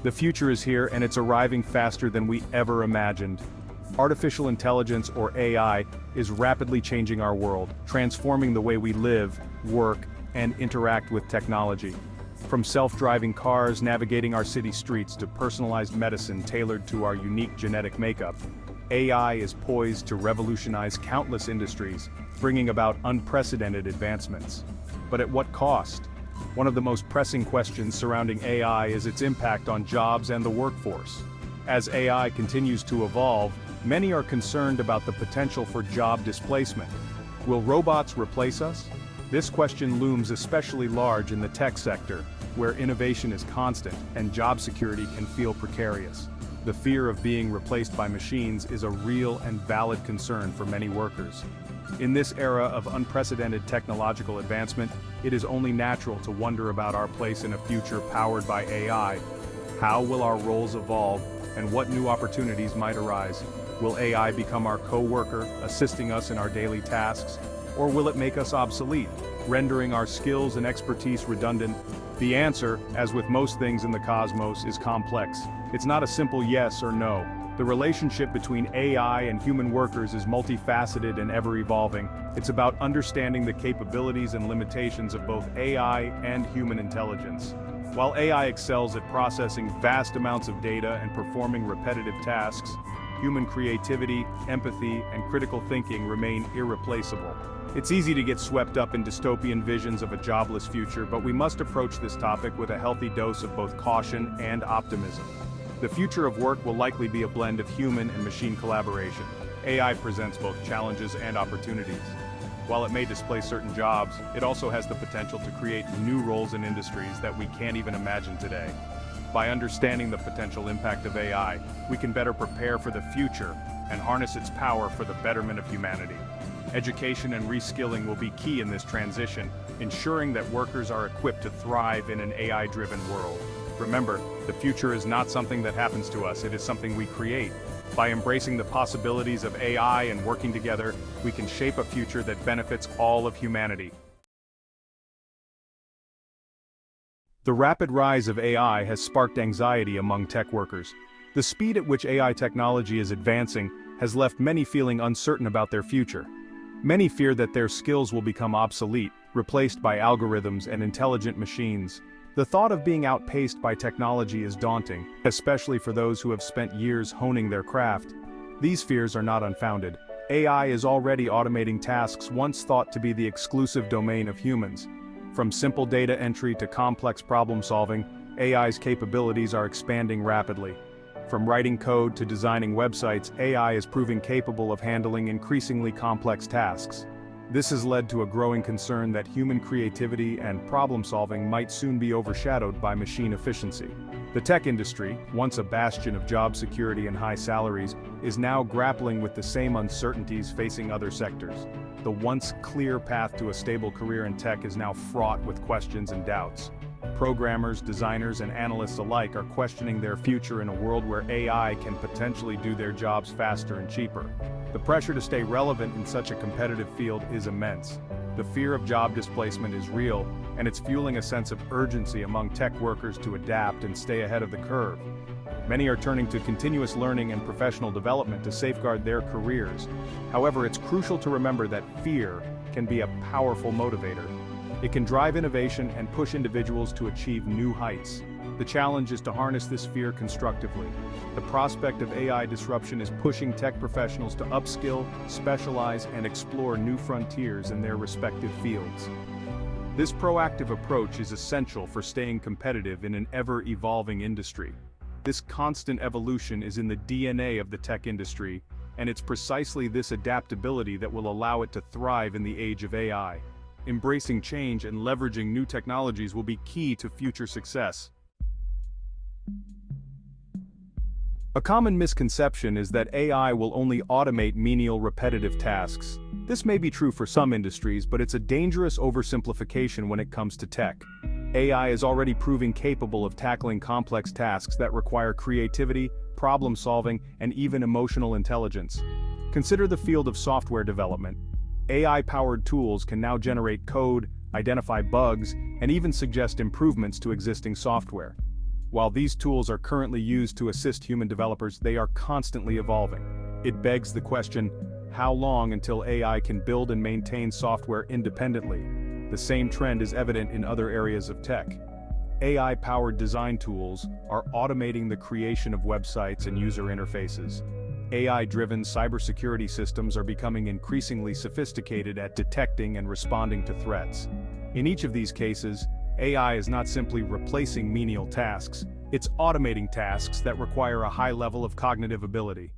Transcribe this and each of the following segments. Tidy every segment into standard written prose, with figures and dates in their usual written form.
The future is here and it's arriving faster than we ever imagined. Artificial intelligence, or AI, is rapidly changing our world, transforming the way we live, work, and interact with technology. From self-driving cars navigating our city streets to personalized medicine tailored to our unique genetic makeup, AI is poised to revolutionize countless industries, bringing about unprecedented advancements. But at what cost? One of the most pressing questions surrounding AI is its impact on jobs and the workforce. As AI continues to evolve, many are concerned about the potential for job displacement. Will robots replace us? This question looms especially large in the tech sector, where innovation is constant and job security can feel precarious. The fear of being replaced by machines is a real and valid concern for many workers. In this era of unprecedented technological advancement, it is only natural to wonder about our place in a future powered by AI. How will our roles evolve, and what new opportunities might arise? Will AI become our co-worker, assisting us in our daily tasks? Or will it make us obsolete, rendering our skills and expertise redundant? The answer, as with most things in the cosmos, is complex. It's not a simple yes or no. The relationship between AI and human workers is multifaceted and ever-evolving. It's about understanding the capabilities and limitations of both AI and human intelligence. While AI excels at processing vast amounts of data and performing repetitive tasks, human creativity, empathy, and critical thinking remain irreplaceable. It's easy to get swept up in dystopian visions of a jobless future, but we must approach this topic with a healthy dose of both caution and optimism. The future of work will likely be a blend of human and machine collaboration. AI presents both challenges and opportunities. While it may displace certain jobs, it also has the potential to create new roles and industries that we can't even imagine today. By understanding the potential impact of AI, we can better prepare for the future and harness its power for the betterment of humanity. Education and reskilling will be key in this transition, ensuring that workers are equipped to thrive in an AI-driven world. Remember, the future is not something that happens to us, it is something we create. By embracing the possibilities of AI and working together, we can shape a future that benefits all of humanity. The rapid rise of AI has sparked anxiety among tech workers. The speed at which AI technology is advancing has left many feeling uncertain about their future. Many fear that their skills will become obsolete, replaced by algorithms and intelligent machines. The thought of being outpaced by technology is daunting, especially for those who have spent years honing their craft. These fears are not unfounded. AI is already automating tasks once thought to be the exclusive domain of humans. From simple data entry to complex problem solving, AI's capabilities are expanding rapidly. From writing code to designing websites, AI is proving capable of handling increasingly complex tasks. This has led to a growing concern that human creativity and problem-solving might soon be overshadowed by machine efficiency. The tech industry, once a bastion of job security and high salaries, is now grappling with the same uncertainties facing other sectors. The once clear path to a stable career in tech is now fraught with questions and doubts. Programmers, designers, and analysts alike are questioning their future in a world where AI can potentially do their jobs faster and cheaper. The pressure to stay relevant in such a competitive field is immense. The fear of job displacement is real, and it's fueling a sense of urgency among tech workers to adapt and stay ahead of the curve. Many are turning to continuous learning and professional development to safeguard their careers. However, it's crucial to remember that fear can be a powerful motivator. It can drive innovation and push individuals to achieve new heights. The challenge is to harness this fear constructively. The prospect of AI disruption is pushing tech professionals to upskill, specialize, and explore new frontiers in their respective fields. This proactive approach is essential for staying competitive in an ever-evolving industry. This constant evolution is in the DNA of the tech industry, and it's precisely this adaptability that will allow it to thrive in the age of AI. Embracing change and leveraging new technologies will be key to future success. A common misconception is that AI will only automate menial repetitive tasks. This may be true for some industries, but it's a dangerous oversimplification when it comes to tech. AI is already proving capable of tackling complex tasks that require creativity, problem solving, and even emotional intelligence. Consider the field of software development. AI-powered tools can now generate code, identify bugs, and even suggest improvements to existing software. While these tools are currently used to assist human developers, they are constantly evolving. It begs the question, how long until AI can build and maintain software independently? The same trend is evident in other areas of tech. AI-powered design tools are automating the creation of websites and user interfaces. AI-driven cybersecurity systems are becoming increasingly sophisticated at detecting and responding to threats. In each of these cases, AI is not simply replacing menial tasks, it's automating tasks that require a high level of cognitive ability.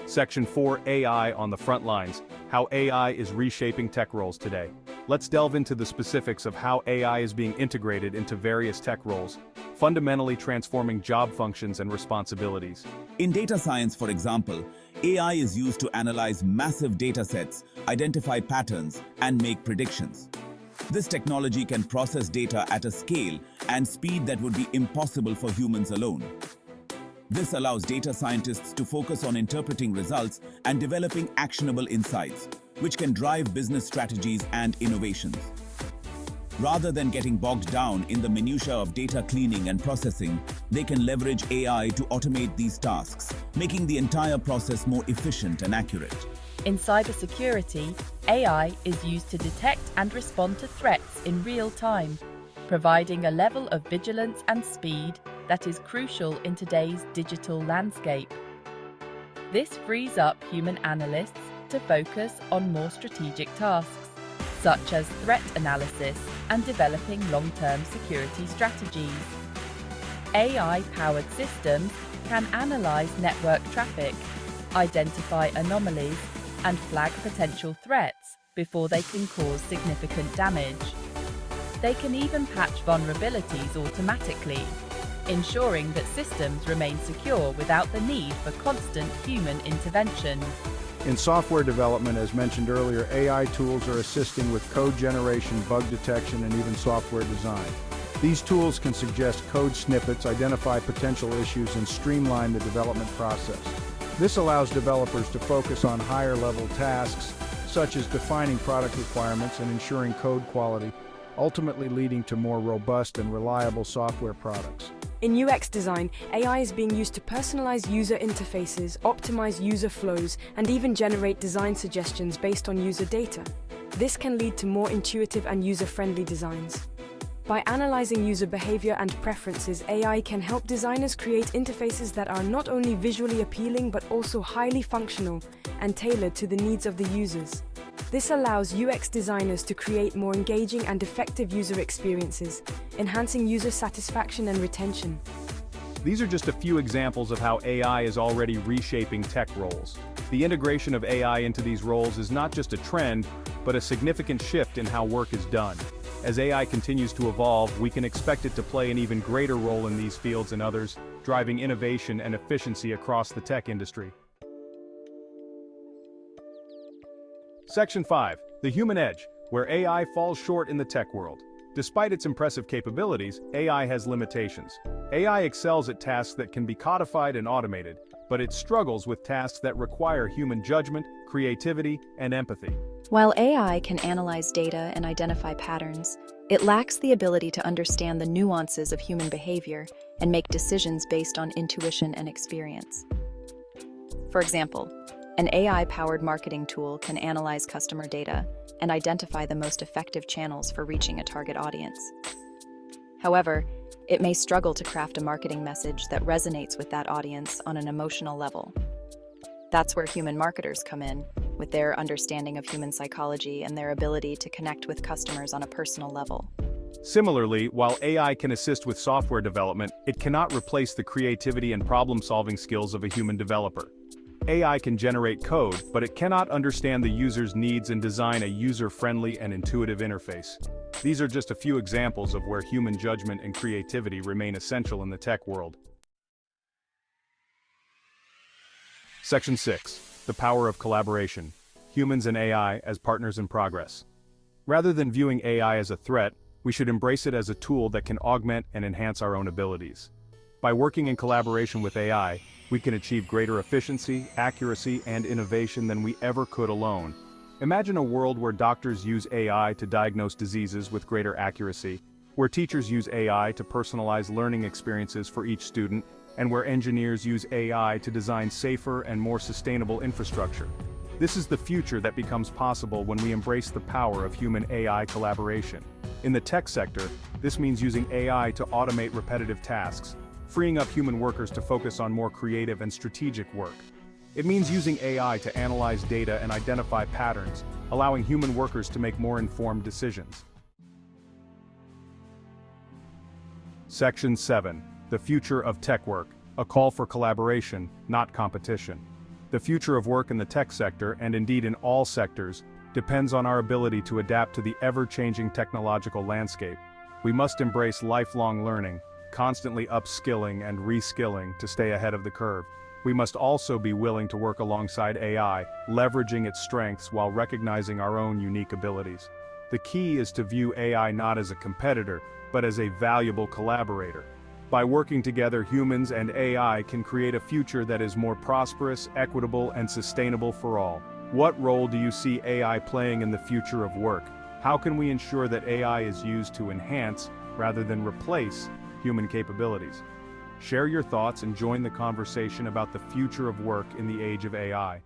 Section 4: AI on the front lines. How AI is reshaping tech roles today. Let's delve into the specifics of how AI is being integrated into various tech roles, fundamentally transforming job functions and responsibilities. In data science, for example, AI is used to analyze massive data sets, identify patterns, and make predictions. This technology can process data at a scale and speed that would be impossible for humans alone. This allows data scientists to focus on interpreting results and developing actionable insights, which can drive business strategies and innovations. Rather than getting bogged down in the minutiae of data cleaning and processing, they can leverage AI to automate these tasks, making the entire process more efficient and accurate. In cybersecurity, AI is used to detect and respond to threats in real time, providing a level of vigilance and speed that is crucial in today's digital landscape. This frees up human analysts to focus on more strategic tasks, such as threat analysis and developing long-term security strategies. AI-powered systems can analyze network traffic, identify anomalies, and flag potential threats before they can cause significant damage. They can even patch vulnerabilities automatically, ensuring that systems remain secure without the need for constant human intervention. In software development, as mentioned earlier, AI tools are assisting with code generation, bug detection, and even software design. These tools can suggest code snippets, identify potential issues, and streamline the development process. This allows developers to focus on higher-level tasks, such as defining product requirements and ensuring code quality, ultimately leading to more robust and reliable software products. In UX design, AI is being used to personalize user interfaces, optimize user flows, and even generate design suggestions based on user data. This can lead to more intuitive and user-friendly designs. By analyzing user behavior and preferences, AI can help designers create interfaces that are not only visually appealing but also highly functional and tailored to the needs of the users. This allows UX designers to create more engaging and effective user experiences, enhancing user satisfaction and retention. These are just a few examples of how AI is already reshaping tech roles. The integration of AI into these roles is not just a trend, but a significant shift in how work is done. As AI continues to evolve, we can expect it to play an even greater role in these fields and others, driving innovation and efficiency across the tech industry. Section 5. The Human Edge, where AI falls short in the tech world. Despite its impressive capabilities, AI has limitations. AI excels at tasks that can be codified and automated, but it struggles with tasks that require human judgment, creativity, and empathy. While AI can analyze data and identify patterns, it lacks the ability to understand the nuances of human behavior and make decisions based on intuition and experience. For example, an AI-powered marketing tool can analyze customer data and identify the most effective channels for reaching a target audience. However, it may struggle to craft a marketing message that resonates with that audience on an emotional level. That's where human marketers come in, with their understanding of human psychology and their ability to connect with customers on a personal level. Similarly, while AI can assist with software development, it cannot replace the creativity and problem-solving skills of a human developer. AI can generate code, but it cannot understand the user's needs and design a user-friendly and intuitive interface. These are just a few examples of where human judgment and creativity remain essential in the tech world. Section 6. The Power of Collaboration. Humans and AI as partners in progress. Rather than viewing AI as a threat, we should embrace it as a tool that can augment and enhance our own abilities. By working in collaboration with AI, we can achieve greater efficiency, accuracy, and innovation than we ever could alone. Imagine a world where doctors use AI to diagnose diseases with greater accuracy, where teachers use AI to personalize learning experiences for each student, and where engineers use AI to design safer and more sustainable infrastructure. This is the future that becomes possible when we embrace the power of human-AI collaboration. In the tech sector, this means using AI to automate repetitive tasks, freeing up human workers to focus on more creative and strategic work. It means using AI to analyze data and identify patterns, allowing human workers to make more informed decisions. Section 7. The future of tech work, a call for collaboration, not competition. The future of work in the tech sector, and indeed in all sectors, depends on our ability to adapt to the ever-changing technological landscape. We must embrace lifelong learning, constantly upskilling and reskilling to stay ahead of the curve. We must also be willing to work alongside AI, leveraging its strengths while recognizing our own unique abilities. The key is to view AI not as a competitor, but as a valuable collaborator. By working together, humans and AI can create a future that is more prosperous, equitable, and sustainable for all. What role do you see AI playing in the future of work? How can we ensure that AI is used to enhance, rather than replace, human capabilities? Share your thoughts and join the conversation about the future of work in the age of AI.